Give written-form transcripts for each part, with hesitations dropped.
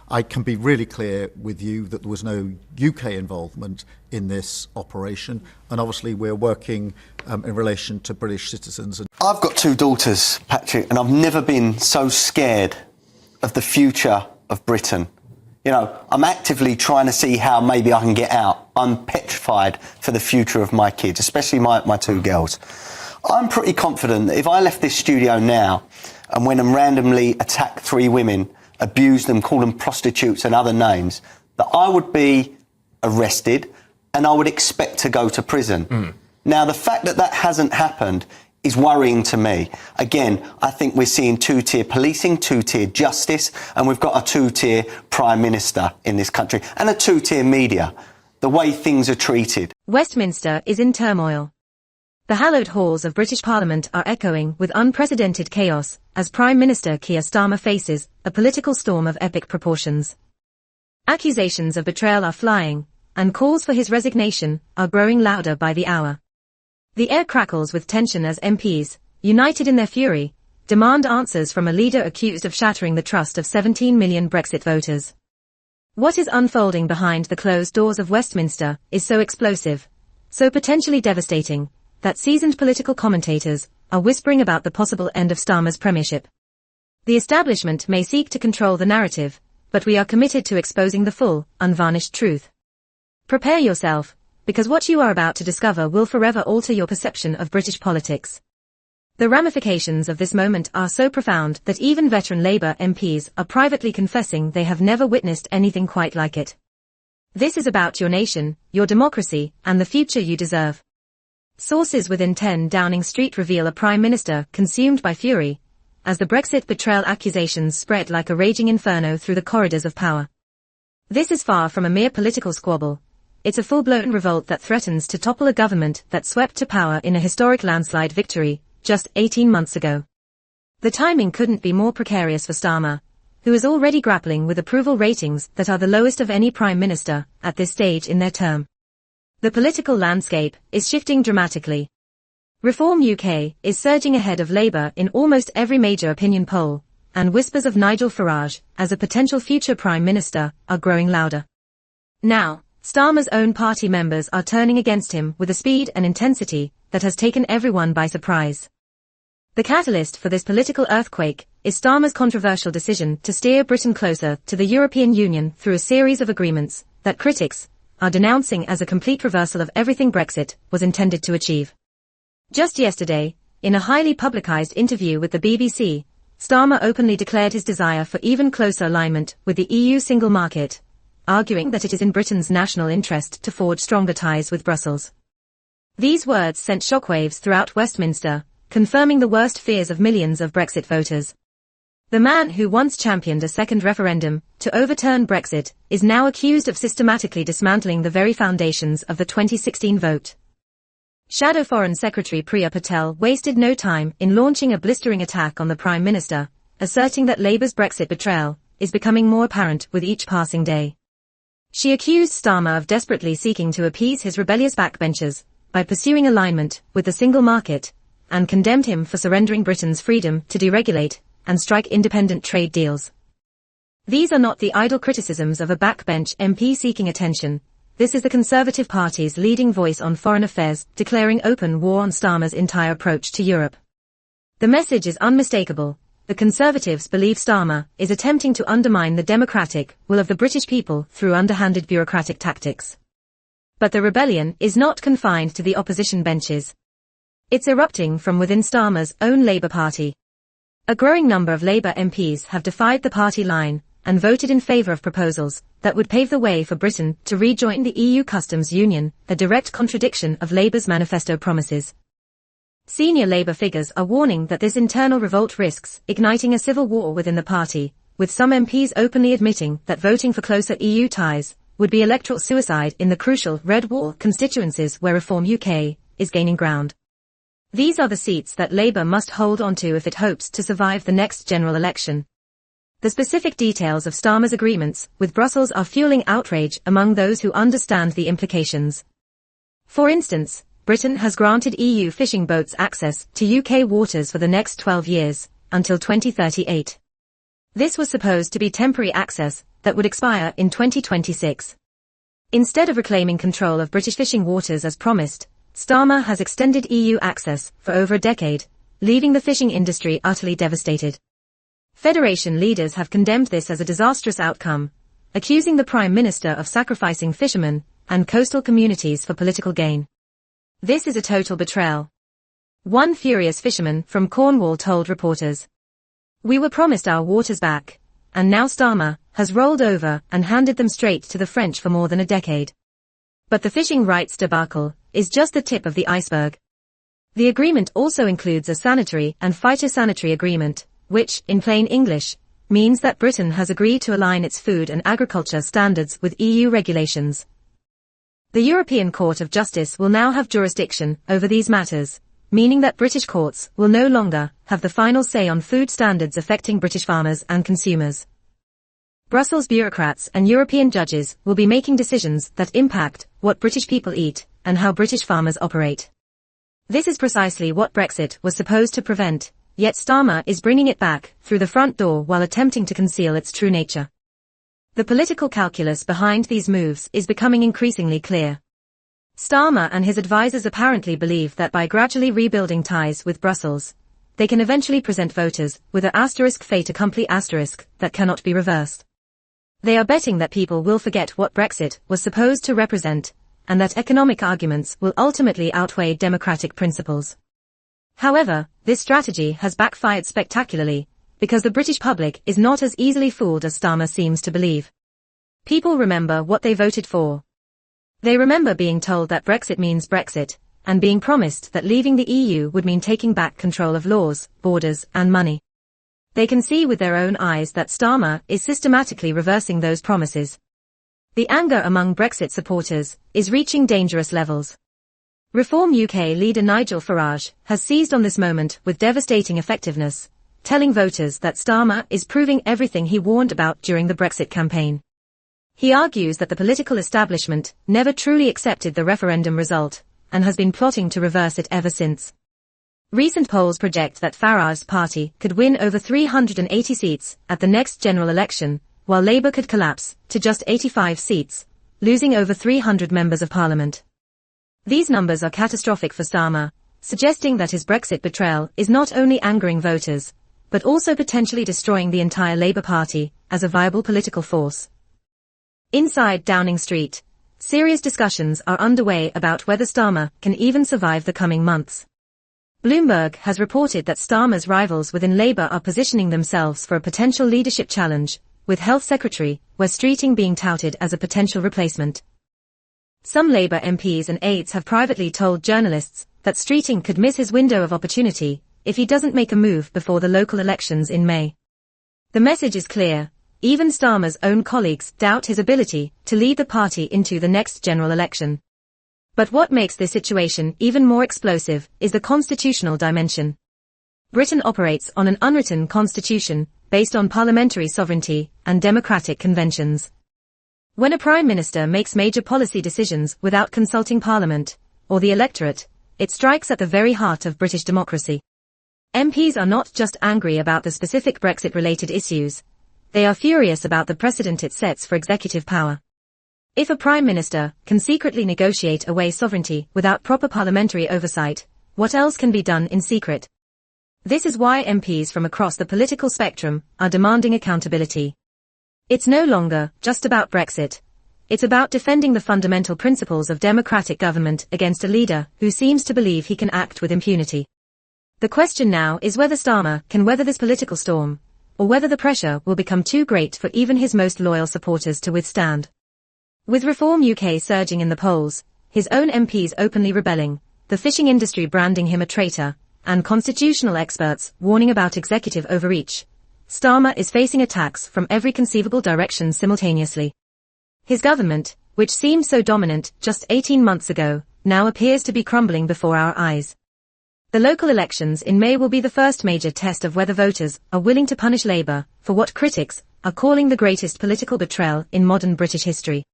I can be really clear with you that there was no UK involvement in this operation, and obviously we're working in relation to British citizens. I've got 2 daughters, Patrick, and I've never been so scared of the future of Britain. You know, I'm actively trying to see how maybe I can get out. I'm petrified for the future of my kids, especially my 2 girls. I'm pretty confident that if I left this studio now and went and randomly attacked 3 women, abused them, called them prostitutes and other names, that I would be arrested and I would expect to go to prison. Now, the fact that that hasn't happened is worrying to me. Again, I think we're seeing 2-tier policing, 2-tier justice, and we've got a 2-tier Prime Minister in this country and a 2-tier media. The way things are treated. Westminster is in turmoil. The hallowed halls of British Parliament are echoing with unprecedented chaos as Prime Minister Keir Starmer faces a political storm of epic proportions. Accusations of betrayal are flying, and calls for his resignation are growing louder by the hour. The air crackles with tension as MPs, united in their fury, demand answers from a leader accused of shattering the trust of 17 million Brexit voters. What is unfolding behind the closed doors of Westminster is so explosive, so potentially devastating, that seasoned political commentators are whispering about the possible end of Starmer's premiership. The establishment may seek to control the narrative, but we are committed to exposing the full, unvarnished truth. Prepare yourself, because what you are about to discover will forever alter your perception of British politics. The ramifications of this moment are so profound that even veteran Labour MPs are privately confessing they have never witnessed anything quite like it. This is about your nation, your democracy, and the future you deserve. Sources within 10 Downing Street reveal a Prime Minister consumed by fury, as the Brexit betrayal accusations spread like a raging inferno through the corridors of power. This is far from a mere political squabble. It's a full-blown revolt that threatens to topple a government that swept to power in a historic landslide victory just 18 months ago. The timing couldn't be more precarious for Starmer, who is already grappling with approval ratings that are the lowest of any Prime Minister at this stage in their term. The political landscape is shifting dramatically. Reform UK is surging ahead of Labour in almost every major opinion poll, and whispers of Nigel Farage as a potential future Prime Minister are growing louder. Now, Starmer's own party members are turning against him with a speed and intensity that has taken everyone by surprise. The catalyst for this political earthquake is Starmer's controversial decision to steer Britain closer to the European Union through a series of agreements that critics are denouncing as a complete reversal of everything Brexit was intended to achieve. Just yesterday, in a highly publicized interview with the BBC, Starmer openly declared his desire for even closer alignment with the EU single market, arguing that it is in Britain's national interest to forge stronger ties with Brussels. These words sent shockwaves throughout Westminster, confirming the worst fears of millions of Brexit voters. The man who once championed a second referendum to overturn Brexit is now accused of systematically dismantling the very foundations of the 2016 vote. Shadow Foreign Secretary Priya Patel wasted no time in launching a blistering attack on the Prime Minister, asserting that Labour's Brexit betrayal is becoming more apparent with each passing day. She accused Starmer of desperately seeking to appease his rebellious backbenchers by pursuing alignment with the single market, and condemned him for surrendering Britain's freedom to deregulate and strike independent trade deals. These are not the idle criticisms of a backbench MP seeking attention. This is the Conservative Party's leading voice on foreign affairs, declaring open war on Starmer's entire approach to Europe. The message is unmistakable. The Conservatives believe Starmer is attempting to undermine the democratic will of the British people through underhanded bureaucratic tactics. But the rebellion is not confined to the opposition benches. It's erupting from within Starmer's own Labour Party. A growing number of Labour MPs have defied the party line and voted in favour of proposals that would pave the way for Britain to rejoin the EU customs union, a direct contradiction of Labour's manifesto promises. Senior Labour figures are warning that this internal revolt risks igniting a civil war within the party, with some MPs openly admitting that voting for closer EU ties would be electoral suicide in the crucial Red Wall constituencies where Reform UK is gaining ground. These are the seats that Labour must hold onto if it hopes to survive the next general election. The specific details of Starmer's agreements with Brussels are fueling outrage among those who understand the implications. For instance, Britain has granted EU fishing boats access to UK waters for the next 12 years, until 2038. This was supposed to be temporary access, that would expire in 2026. Instead of reclaiming control of British fishing waters as promised, Starmer has extended EU access for over a decade, leaving the fishing industry utterly devastated. Federation leaders have condemned this as a disastrous outcome, accusing the Prime Minister of sacrificing fishermen and coastal communities for political gain. This is a total betrayal. One furious fisherman from Cornwall told reporters, "We were promised our waters back, and now Starmer has rolled over and handed them straight to the French for more than a decade." But the fishing rights debacle is just the tip of the iceberg. The agreement also includes a sanitary and phytosanitary agreement, which, in plain English, means that Britain has agreed to align its food and agriculture standards with EU regulations. The European Court of Justice will now have jurisdiction over these matters, meaning that British courts will no longer have the final say on food standards affecting British farmers and consumers. Brussels bureaucrats and European judges will be making decisions that impact what British people eat and how British farmers operate. This is precisely what Brexit was supposed to prevent, yet Starmer is bringing it back through the front door while attempting to conceal its true nature. The political calculus behind these moves is becoming increasingly clear. Starmer and his advisors apparently believe that by gradually rebuilding ties with Brussels, they can eventually present voters with an asterisk fait accompli asterisk that cannot be reversed. They are betting that people will forget what Brexit was supposed to represent, and that economic arguments will ultimately outweigh democratic principles. However, this strategy has backfired spectacularly, because the British public is not as easily fooled as Starmer seems to believe. People remember what they voted for. They remember being told that Brexit means Brexit, and being promised that leaving the EU would mean taking back control of laws, borders, and money. They can see with their own eyes that Starmer is systematically reversing those promises. The anger among Brexit supporters is reaching dangerous levels. Reform UK leader Nigel Farage has seized on this moment with devastating effectiveness, telling voters that Starmer is proving everything he warned about during the Brexit campaign. He argues that the political establishment never truly accepted the referendum result, and has been plotting to reverse it ever since. Recent polls project that Farage's party could win over 380 seats at the next general election, while Labour could collapse to just 85 seats, losing over 300 members of parliament. These numbers are catastrophic for Starmer, suggesting that his Brexit betrayal is not only angering voters, but also potentially destroying the entire Labour Party as a viable political force. Inside Downing Street, serious discussions are underway about whether Starmer can even survive the coming months. Bloomberg has reported that Starmer's rivals within Labour are positioning themselves for a potential leadership challenge, with Health Secretary Wes Streeting being touted as a potential replacement. Some Labour MPs and aides have privately told journalists that Streeting could miss his window of opportunity if he doesn't make a move before the local elections in May. The message is clear. Even Starmer's own colleagues doubt his ability to lead the party into the next general election. But what makes this situation even more explosive is the constitutional dimension. Britain operates on an unwritten constitution based on parliamentary sovereignty and democratic conventions. When a prime minister makes major policy decisions without consulting parliament or the electorate, it strikes at the very heart of British democracy. MPs are not just angry about the specific Brexit-related issues. They are furious about the precedent it sets for executive power. If a prime minister can secretly negotiate away sovereignty without proper parliamentary oversight, what else can be done in secret? This is why MPs from across the political spectrum are demanding accountability. It's no longer just about Brexit. It's about defending the fundamental principles of democratic government against a leader who seems to believe he can act with impunity. The question now is whether Starmer can weather this political storm, or whether the pressure will become too great for even his most loyal supporters to withstand. With Reform UK surging in the polls, his own MPs openly rebelling, the fishing industry branding him a traitor, and constitutional experts warning about executive overreach, Starmer is facing attacks from every conceivable direction simultaneously. His government, which seemed so dominant just 18 months ago, now appears to be crumbling before our eyes. The local elections in May will be the first major test of whether voters are willing to punish Labour for what critics are calling the greatest political betrayal in modern British history.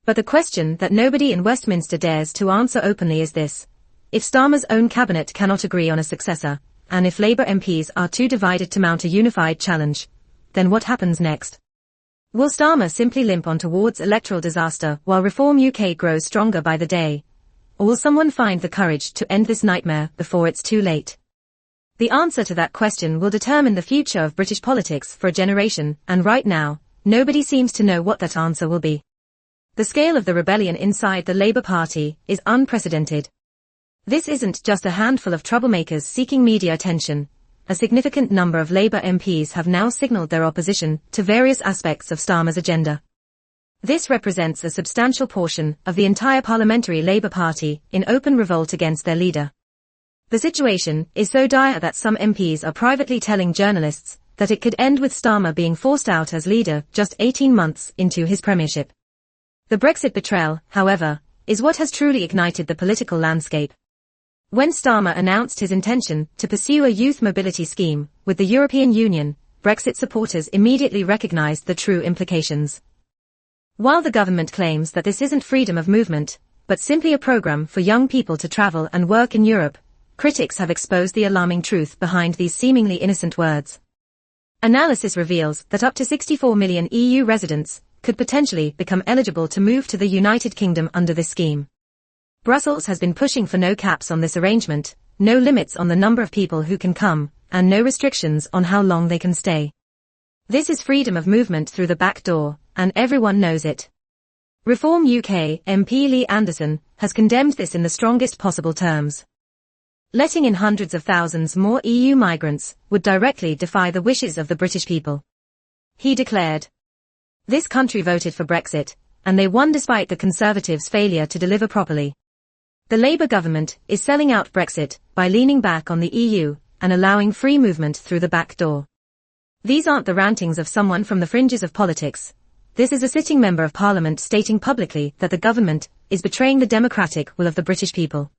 But the question that nobody in Westminster dares to answer openly is this: if Starmer's own cabinet cannot agree on a successor, and if Labour MPs are too divided to mount a unified challenge, then what happens next? Will Starmer simply limp on towards electoral disaster while Reform UK grows stronger by the day? Or will someone find the courage to end this nightmare before it's too late? The answer to that question will determine the future of British politics for a generation, and right now, nobody seems to know what that answer will be. The scale of the rebellion inside the Labour Party is unprecedented. This isn't just a handful of troublemakers seeking media attention. A significant number of Labour MPs have now signalled their opposition to various aspects of Starmer's agenda. This represents a substantial portion of the entire parliamentary Labour Party in open revolt against their leader. The situation is so dire that some MPs are privately telling journalists that it could end with Starmer being forced out as leader just 18 months into his premiership. The Brexit betrayal, however, is what has truly ignited the political landscape. When Starmer announced his intention to pursue a youth mobility scheme with the European Union, Brexit supporters immediately recognized the true implications. While the government claims that this isn't freedom of movement, but simply a program for young people to travel and work in Europe, critics have exposed the alarming truth behind these seemingly innocent words. Analysis reveals that up to 64 million EU residents could potentially become eligible to move to the United Kingdom under this scheme. Brussels has been pushing for no caps on this arrangement, no limits on the number of people who can come, and no restrictions on how long they can stay. This is freedom of movement through the back door, and everyone knows it. Reform UK MP Lee Anderson has condemned this in the strongest possible terms. Letting in hundreds of thousands more EU migrants would directly defy the wishes of the British people. He declared, "This country voted for Brexit, and they won despite the Conservatives' failure to deliver properly. The Labour government is selling out Brexit by leaning back on the EU and allowing free movement through the back door." These aren't the rantings of someone from the fringes of politics. This is a sitting member of Parliament stating publicly that the government is betraying the democratic will of the British people.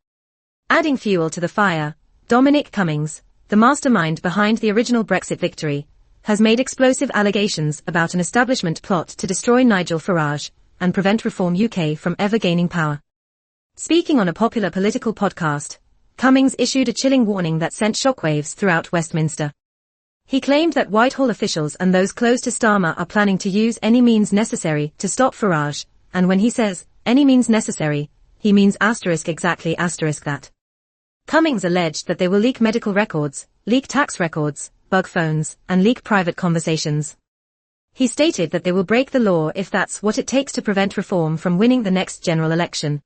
Adding fuel to the fire, Dominic Cummings, the mastermind behind the original Brexit victory, has made explosive allegations about an establishment plot to destroy Nigel Farage and prevent Reform UK from ever gaining power. Speaking on a popular political podcast, Cummings issued a chilling warning that sent shockwaves throughout Westminster. He claimed that Whitehall officials and those close to Starmer are planning to use any means necessary to stop Farage, and when he says, any means necessary, he means exactly that. Cummings alleged that they will leak medical records, leak tax records, bug phones, and leak private conversations. He stated that they will break the law if that's what it takes to prevent Reform from winning the next general election.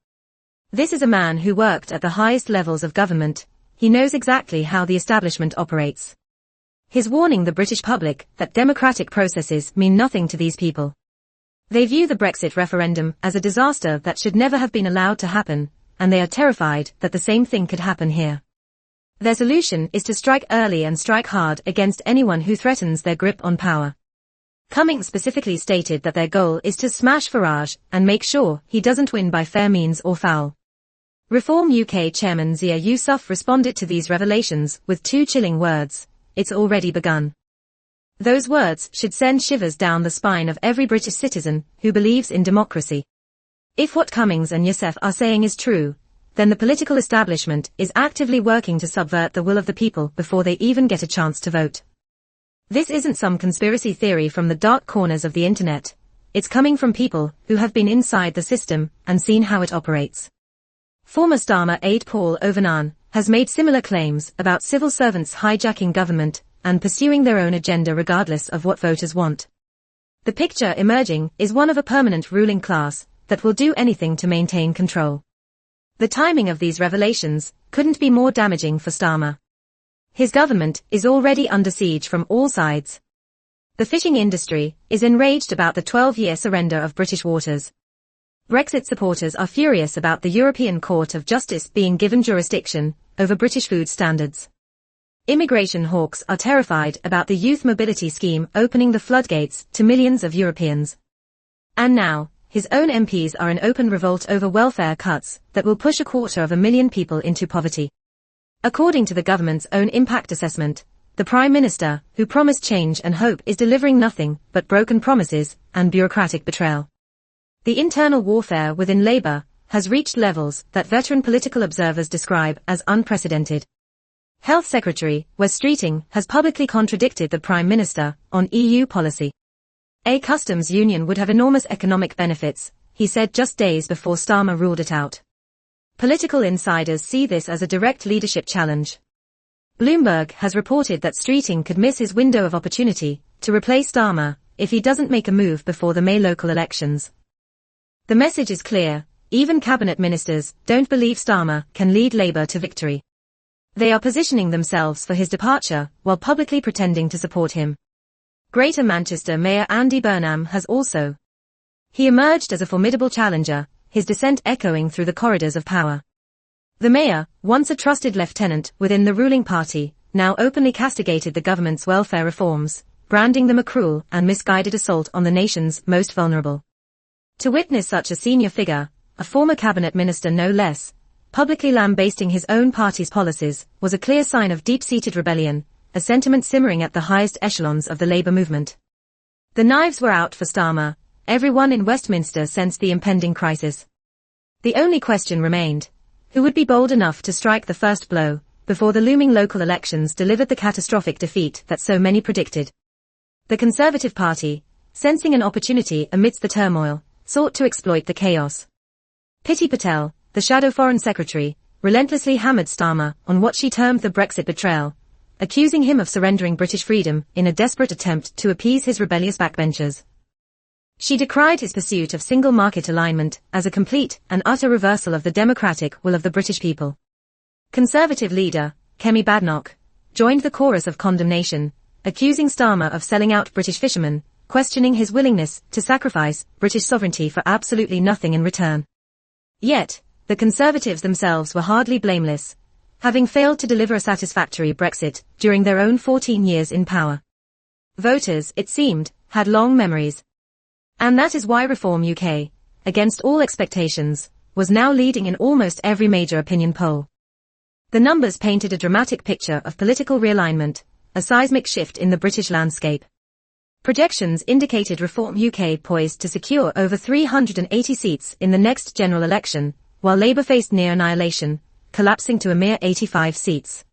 This is a man who worked at the highest levels of government. He knows exactly how the establishment operates. He's warning the British public that democratic processes mean nothing to these people. They view the Brexit referendum as a disaster that should never have been allowed to happen, and they are terrified that the same thing could happen here. Their solution is to strike early and strike hard against anyone who threatens their grip on power. Cummings specifically stated that their goal is to smash Farage and make sure he doesn't win by fair means or foul. Reform UK Chairman Zia Yousaf responded to these revelations with two chilling words: "It's already begun." Those words should send shivers down the spine of every British citizen who believes in democracy. If what Cummings and Yousaf are saying is true, then the political establishment is actively working to subvert the will of the people before they even get a chance to vote. This isn't some conspiracy theory from the dark corners of the internet. It's coming from people who have been inside the system and seen how it operates. Former Starmer aide Paul Overnan has made similar claims about civil servants hijacking government and pursuing their own agenda regardless of what voters want. The picture emerging is one of a permanent ruling class that will do anything to maintain control. The timing of these revelations couldn't be more damaging for Starmer. His government is already under siege from all sides. The fishing industry is enraged about the 12-year surrender of British waters. Brexit supporters are furious about the European Court of Justice being given jurisdiction over British food standards. Immigration hawks are terrified about the youth mobility scheme opening the floodgates to millions of Europeans. And now, his own MPs are in open revolt over welfare cuts that will push 250,000 people into poverty. According to the government's own impact assessment, the Prime Minister, who promised change and hope, is delivering nothing but broken promises and bureaucratic betrayal. The internal warfare within Labour has reached levels that veteran political observers describe as unprecedented. Health Secretary Wes Streeting has publicly contradicted the Prime Minister on EU policy. A customs union would have enormous economic benefits, he said just days before Starmer ruled it out. Political insiders see this as a direct leadership challenge. Bloomberg has reported that Streeting could miss his window of opportunity to replace Starmer if he doesn't make a move before the May local elections. The message is clear: even cabinet ministers don't believe Starmer can lead Labour to victory. They are positioning themselves for his departure while publicly pretending to support him. Greater Manchester Mayor Andy Burnham has also. He emerged as a formidable challenger, his dissent echoing through the corridors of power. The mayor, once a trusted lieutenant within the ruling party, now openly castigated the government's welfare reforms, branding them a cruel and misguided assault on the nation's most vulnerable. To witness such a senior figure, a former cabinet minister no less, publicly lambasting his own party's policies, was a clear sign of deep-seated rebellion, a sentiment simmering at the highest echelons of the Labour movement. The knives were out for Starmer. Everyone in Westminster sensed the impending crisis. The only question remained: who would be bold enough to strike the first blow, before the looming local elections delivered the catastrophic defeat that so many predicted? The Conservative Party, sensing an opportunity amidst the turmoil, sought to exploit the chaos. Priti Patel, the shadow foreign secretary, relentlessly hammered Starmer on what she termed the Brexit betrayal, accusing him of surrendering British freedom in a desperate attempt to appease his rebellious backbenchers. She decried his pursuit of single market alignment as a complete and utter reversal of the democratic will of the British people. Conservative leader, Kemi Badenoch, joined the chorus of condemnation, accusing Starmer of selling out British fishermen, questioning his willingness to sacrifice British sovereignty for absolutely nothing in return. Yet, the Conservatives themselves were hardly blameless, having failed to deliver a satisfactory Brexit during their own 14 years in power. Voters, it seemed, had long memories. And that is why Reform UK, against all expectations, was now leading in almost every major opinion poll. The numbers painted a dramatic picture of political realignment, a seismic shift in the British landscape. Projections indicated Reform UK poised to secure over 380 seats in the next general election, while Labour faced near annihilation, collapsing to a mere 85 seats.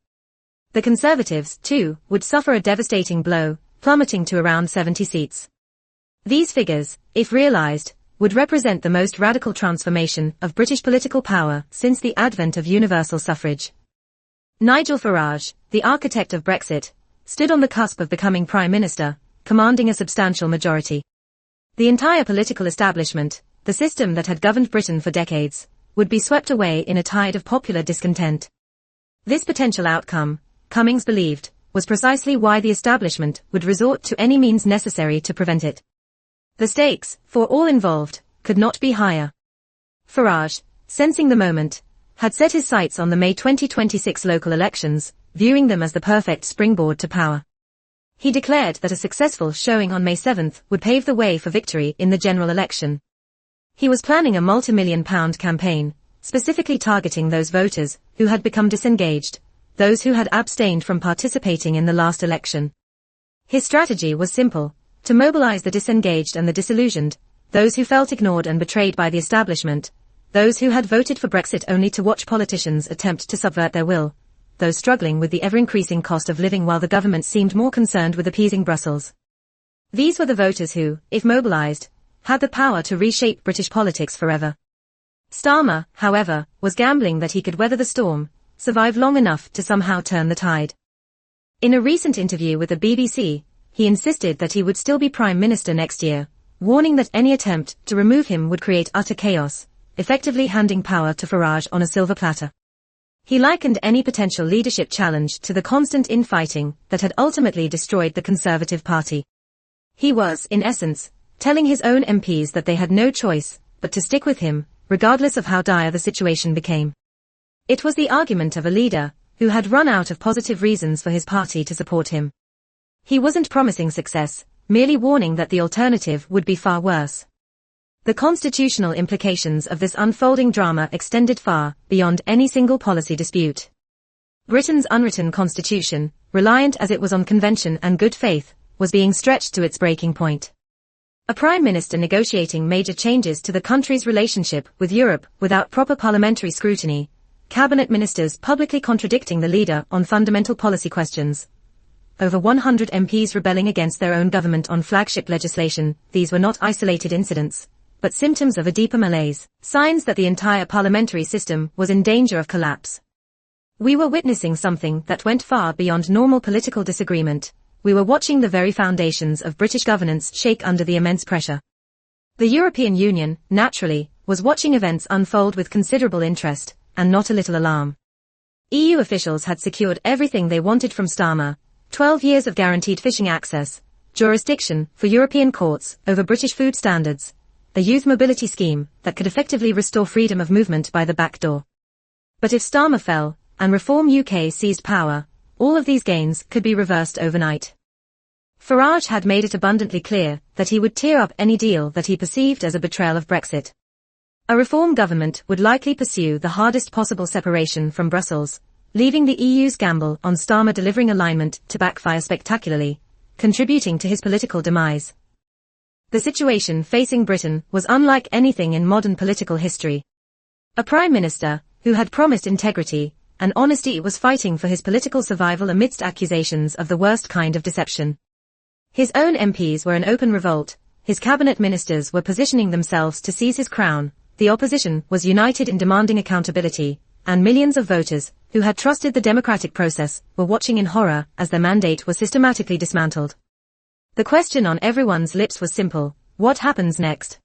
The Conservatives, too, would suffer a devastating blow, plummeting to around 70 seats. These figures, if realised, would represent the most radical transformation of British political power since the advent of universal suffrage. Nigel Farage, the architect of Brexit, stood on the cusp of becoming Prime Minister, commanding a substantial majority. The entire political establishment, the system that had governed Britain for decades, would be swept away in a tide of popular discontent. This potential outcome, Cummings believed, was precisely why the establishment would resort to any means necessary to prevent it. The stakes, for all involved, could not be higher. Farage, sensing the moment, had set his sights on the May 2026 local elections, viewing them as the perfect springboard to power. He declared that a successful showing on May 7th would pave the way for victory in the general election. He was planning a multi-million-pound campaign, specifically targeting those voters who had become disengaged, those who had abstained from participating in the last election. His strategy was simple: to mobilize the disengaged and the disillusioned, those who felt ignored and betrayed by the establishment, those who had voted for Brexit only to watch politicians attempt to subvert their will, those struggling with the ever-increasing cost of living while the government seemed more concerned with appeasing Brussels. These were the voters who, if mobilized, had the power to reshape British politics forever. Starmer, however, was gambling that he could weather the storm, survive long enough to somehow turn the tide. In a recent interview with the BBC, he insisted that he would still be Prime Minister next year, warning that any attempt to remove him would create utter chaos, effectively handing power to Farage on a silver platter. He likened any potential leadership challenge to the constant infighting that had ultimately destroyed the Conservative Party. He was, in essence, telling his own MPs that they had no choice but to stick with him, regardless of how dire the situation became. It was the argument of a leader who had run out of positive reasons for his party to support him. He wasn't promising success, merely warning that the alternative would be far worse. The constitutional implications of this unfolding drama extended far beyond any single policy dispute. Britain's unwritten constitution, reliant as it was on convention and good faith, was being stretched to its breaking point. A prime minister negotiating major changes to the country's relationship with Europe without proper parliamentary scrutiny, cabinet ministers publicly contradicting the leader on fundamental policy questions. over 100 MPs rebelling against their own government on flagship legislation. These were not isolated incidents, but symptoms of a deeper malaise, signs that the entire parliamentary system was in danger of collapse. We were witnessing something that went far beyond normal political disagreement. We were watching the very foundations of British governance shake under the immense pressure. The European Union, naturally, was watching events unfold with considerable interest, and not a little alarm. EU officials had secured everything they wanted from Starmer: 12 years of guaranteed fishing access, jurisdiction for European courts over British food standards, a youth mobility scheme that could effectively restore freedom of movement by the back door. But if Starmer fell, and Reform UK seized power, all of these gains could be reversed overnight. Farage had made it abundantly clear that he would tear up any deal that he perceived as a betrayal of Brexit. A Reform government would likely pursue the hardest possible separation from Brussels, leaving the EU's gamble on Starmer delivering alignment to backfire spectacularly, contributing to his political demise. The situation facing Britain was unlike anything in modern political history. A Prime Minister, who had promised integrity and honesty, was fighting for his political survival amidst accusations of the worst kind of deception. His own MPs were in open revolt, his cabinet ministers were positioning themselves to seize his crown, the opposition was united in demanding accountability, and millions of voters, who had trusted the democratic process, were watching in horror as their mandate was systematically dismantled. The question on everyone's lips was simple: what happens next?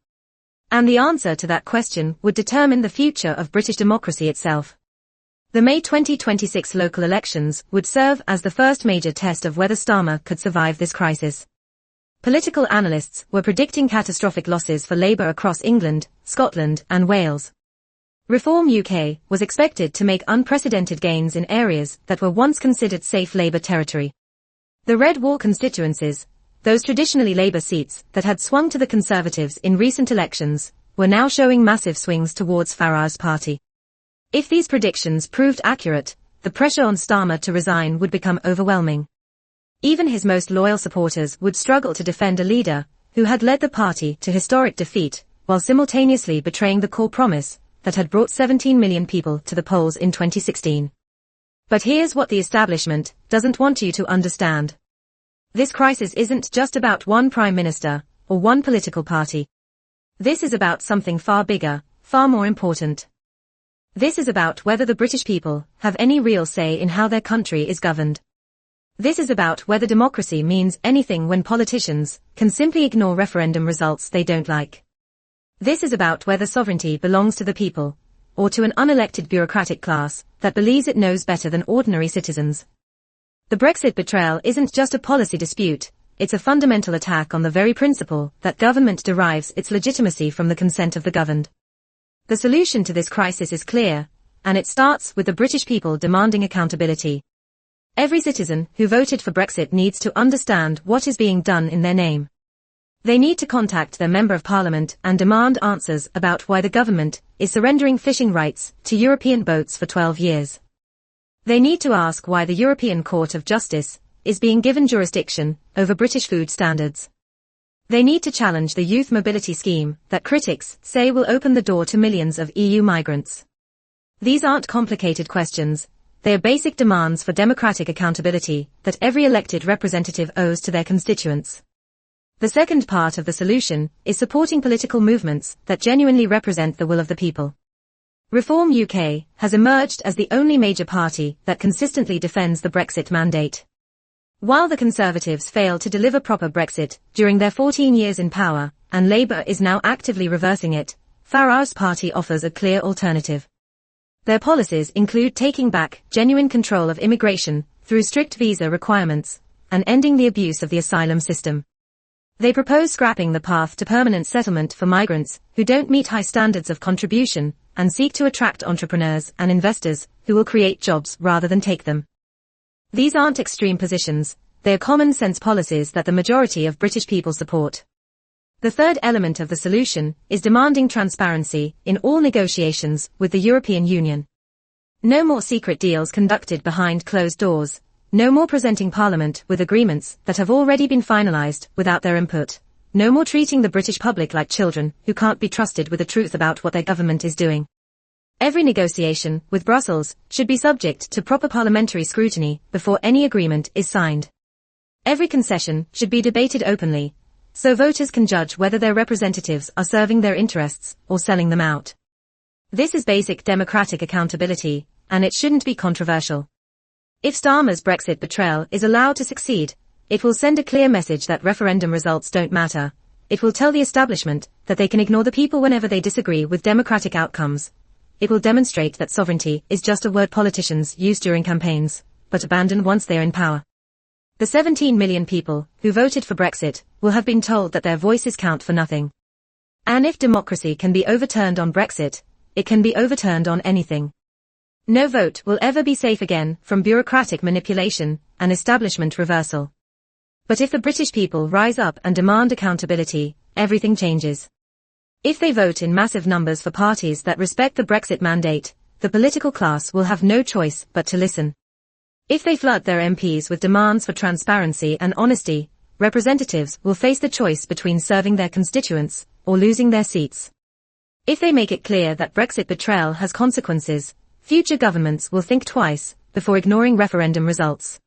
And the answer to that question would determine the future of British democracy itself. The May 2026 local elections would serve as the first major test of whether Starmer could survive this crisis. Political analysts were predicting catastrophic losses for Labour across England, Scotland, and Wales. Reform UK was expected to make unprecedented gains in areas that were once considered safe Labour territory. The Red Wall constituencies, those traditionally Labour seats that had swung to the Conservatives in recent elections, were now showing massive swings towards Farage's party. If these predictions proved accurate, the pressure on Starmer to resign would become overwhelming. Even his most loyal supporters would struggle to defend a leader who had led the party to historic defeat, while simultaneously betraying the core promise that had brought 17 million people to the polls in 2016. But here's what the establishment doesn't want you to understand. This crisis isn't just about one prime minister or one political party. This is about something far bigger, far more important. This is about whether the British people have any real say in how their country is governed. This is about whether democracy means anything when politicians can simply ignore referendum results they don't like. This is about whether sovereignty belongs to the people, or to an unelected bureaucratic class that believes it knows better than ordinary citizens. The Brexit betrayal isn't just a policy dispute, it's a fundamental attack on the very principle that government derives its legitimacy from the consent of the governed. The solution to this crisis is clear, and it starts with the British people demanding accountability. Every citizen who voted for Brexit needs to understand what is being done in their name. They need to contact their Member of Parliament and demand answers about why the government is surrendering fishing rights to European boats for 12 years. They need to ask why the European Court of Justice is being given jurisdiction over British food standards. They need to challenge the youth mobility scheme that critics say will open the door to millions of EU migrants. These aren't complicated questions, they are basic demands for democratic accountability that every elected representative owes to their constituents. The second part of the solution is supporting political movements that genuinely represent the will of the people. Reform UK has emerged as the only major party that consistently defends the Brexit mandate. While the Conservatives failed to deliver proper Brexit during their 14 years in power, and Labour is now actively reversing it, Farage's party offers a clear alternative. Their policies include taking back genuine control of immigration through strict visa requirements, and ending the abuse of the asylum system. They propose scrapping the path to permanent settlement for migrants who don't meet high standards of contribution, and seek to attract entrepreneurs and investors who will create jobs rather than take them. These aren't extreme positions, they are common-sense policies that the majority of British people support. The third element of the solution is demanding transparency in all negotiations with the European Union. No more secret deals conducted behind closed doors, no more presenting Parliament with agreements that have already been finalised without their input, no more treating the British public like children who can't be trusted with the truth about what their government is doing. Every negotiation with Brussels should be subject to proper parliamentary scrutiny before any agreement is signed. Every concession should be debated openly, so voters can judge whether their representatives are serving their interests or selling them out. This is basic democratic accountability, and it shouldn't be controversial. If Starmer's Brexit betrayal is allowed to succeed, it will send a clear message that referendum results don't matter. It will tell the establishment that they can ignore the people whenever they disagree with democratic outcomes. It will demonstrate that sovereignty is just a word politicians use during campaigns, but abandon once they are in power. The 17 million people who voted for Brexit will have been told that their voices count for nothing. And if democracy can be overturned on Brexit, it can be overturned on anything. No vote will ever be safe again from bureaucratic manipulation and establishment reversal. But if the British people rise up and demand accountability, everything changes. If they vote in massive numbers for parties that respect the Brexit mandate, the political class will have no choice but to listen. If they flood their MPs with demands for transparency and honesty, representatives will face the choice between serving their constituents or losing their seats. If they make it clear that Brexit betrayal has consequences, future governments will think twice before ignoring referendum results.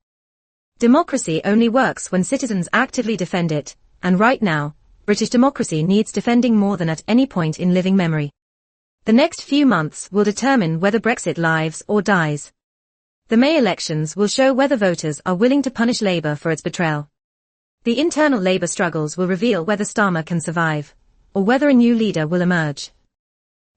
Democracy only works when citizens actively defend it, and right now, British democracy needs defending more than at any point in living memory. The next few months will determine whether Brexit lives or dies. The May elections will show whether voters are willing to punish Labour for its betrayal. The internal Labour struggles will reveal whether Starmer can survive, or whether a new leader will emerge.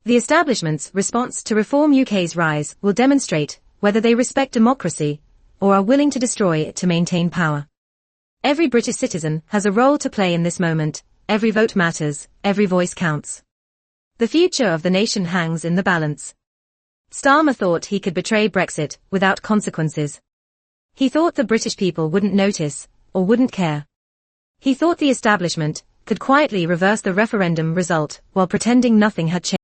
The establishment's response to Reform UK's rise will demonstrate whether they respect democracy or are willing to destroy it to maintain power. Every British citizen has a role to play in this moment. Every vote matters, every voice counts. The future of the nation hangs in the balance. Starmer thought he could betray Brexit without consequences. He thought the British people wouldn't notice, or wouldn't care. He thought the establishment could quietly reverse the referendum result while pretending nothing had changed.